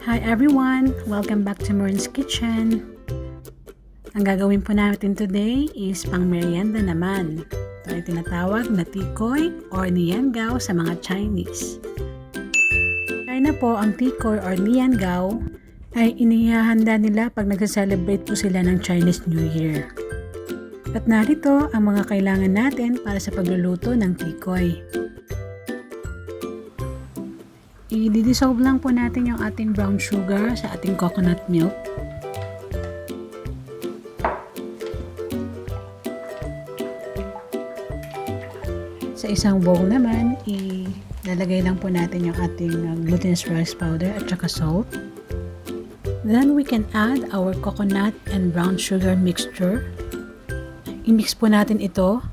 Hi everyone! Welcome back to Maureen's Kitchen. Ang gagawin po natin today is pang merienda naman. Ito ay tinatawag na tikoy or Nian Gao sa mga Chinese. Kaya na po ang tikoy or Nian Gao ay inihahanda nila pag nagsa-celebrate po sila ng Chinese New Year. At narito ang mga kailangan natin para sa pagluluto ng tikoy. I-dissolve lang po natin yung ating brown sugar sa ating coconut milk. Sa isang bowl naman, ilalagay lang po natin yung ating glutinous rice powder at saka salt. Then we can add our coconut and brown sugar mixture. I-mix po natin ito.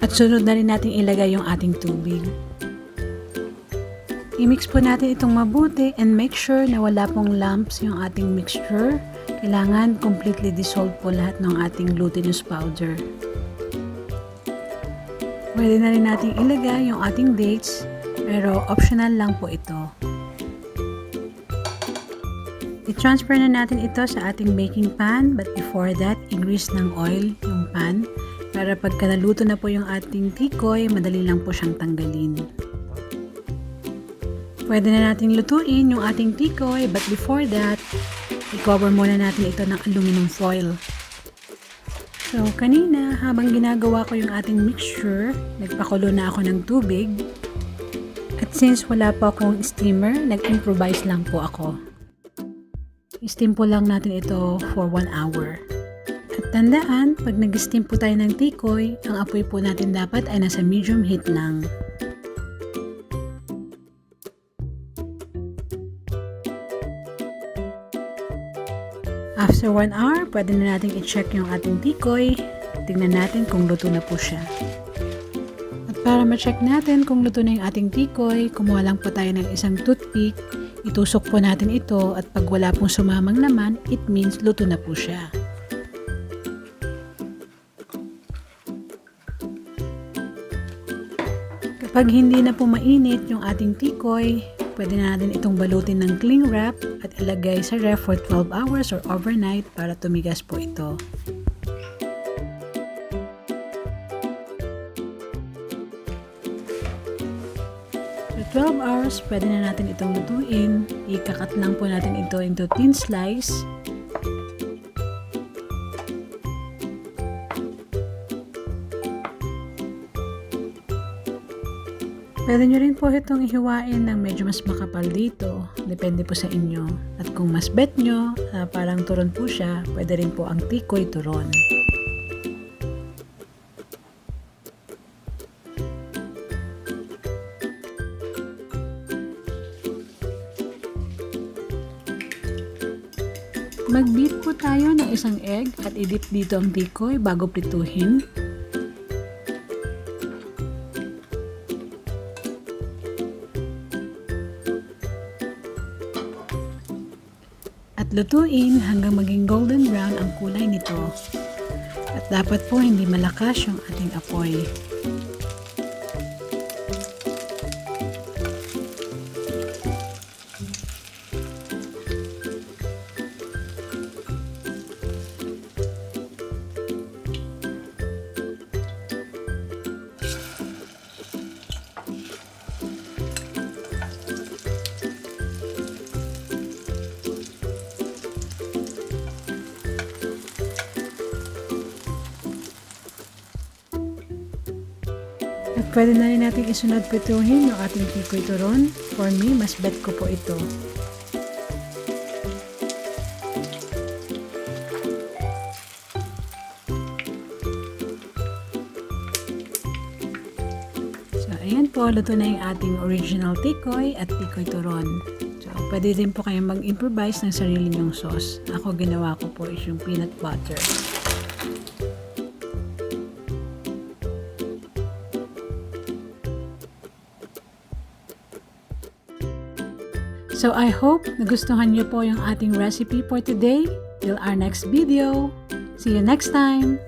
At sunod na rin natin ilagay yung ating tubig. I-mix po natin itong mabuti and make sure na wala pong lumps yung ating mixture. Kailangan completely dissolved po lahat ng ating glutinous powder. Pwede na rin natin ilagay yung ating dates, pero optional lang po ito. I-transfer na natin ito sa ating baking pan, but before that, i-grease ng oil yung pan. Para pagka naluto na po yung ating tikoy, madali lang po siyang tanggalin. Pwede na natin lutuin yung ating tikoy, but before that, i-cover muna natin ito ng aluminum foil. So, kanina, habang ginagawa ko yung ating mixture, nagpakulo na ako ng tubig. At since wala pa akong steamer, nag-improvise lang po ako. I-steam po lang natin ito for 1 hour. At tandaan, pag nag-steam po tayo ng tikoy, ang apoy po natin dapat ay nasa medium heat lang. After 1 hour, pwede na natin i-check yung ating tikoy. Tingnan natin kung luto na po siya. At para ma-check natin kung luto na yung ating tikoy, kumuha lang po tayo ng isang toothpick. Itusok po natin ito at pag wala pong sumamang laman, it means luto na po siya. Kapag hindi na po mainit yung ating tikoy, pwede na natin itong balutin ng cling wrap at ilagay sa ref for 12 hours or overnight para tumigas po ito. So 12 hours, pwede na natin itong lutuin. Ikakat lang po natin ito into thin slice. Pwede nyo rin po itong ihiwain ng medyo mas makapal dito. Depende po sa inyo. At kung mas bet nyo, parang turon po siya, pwede rin po ang tikoy turon. Mag-beat po tayo ng isang egg at i-dip dito ang tikoy bago prituhin. At lutuin hanggang maging golden brown ang kulay nito. At dapat po hindi malakas yung ating apoy. At pwede na rin natin isunod prituhin yung ating tikoy turon. For me, mas bet ko po ito. So, ayan po, luto na yung ating original tikoy at tikoy turon. So, pwede din po kayong mag-improvise ng sarili nyong sauce. Ako, ginawa ko po is yung peanut butter. So I hope nagustuhan niyo po yung ating recipe for today. Till our next video. See you next time!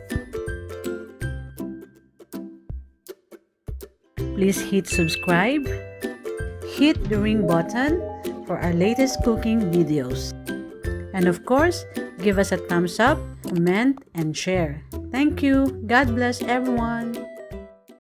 Please hit subscribe, hit the ring button for our latest cooking videos. And of course, give us a thumbs up, comment, and share. Thank you. God bless everyone.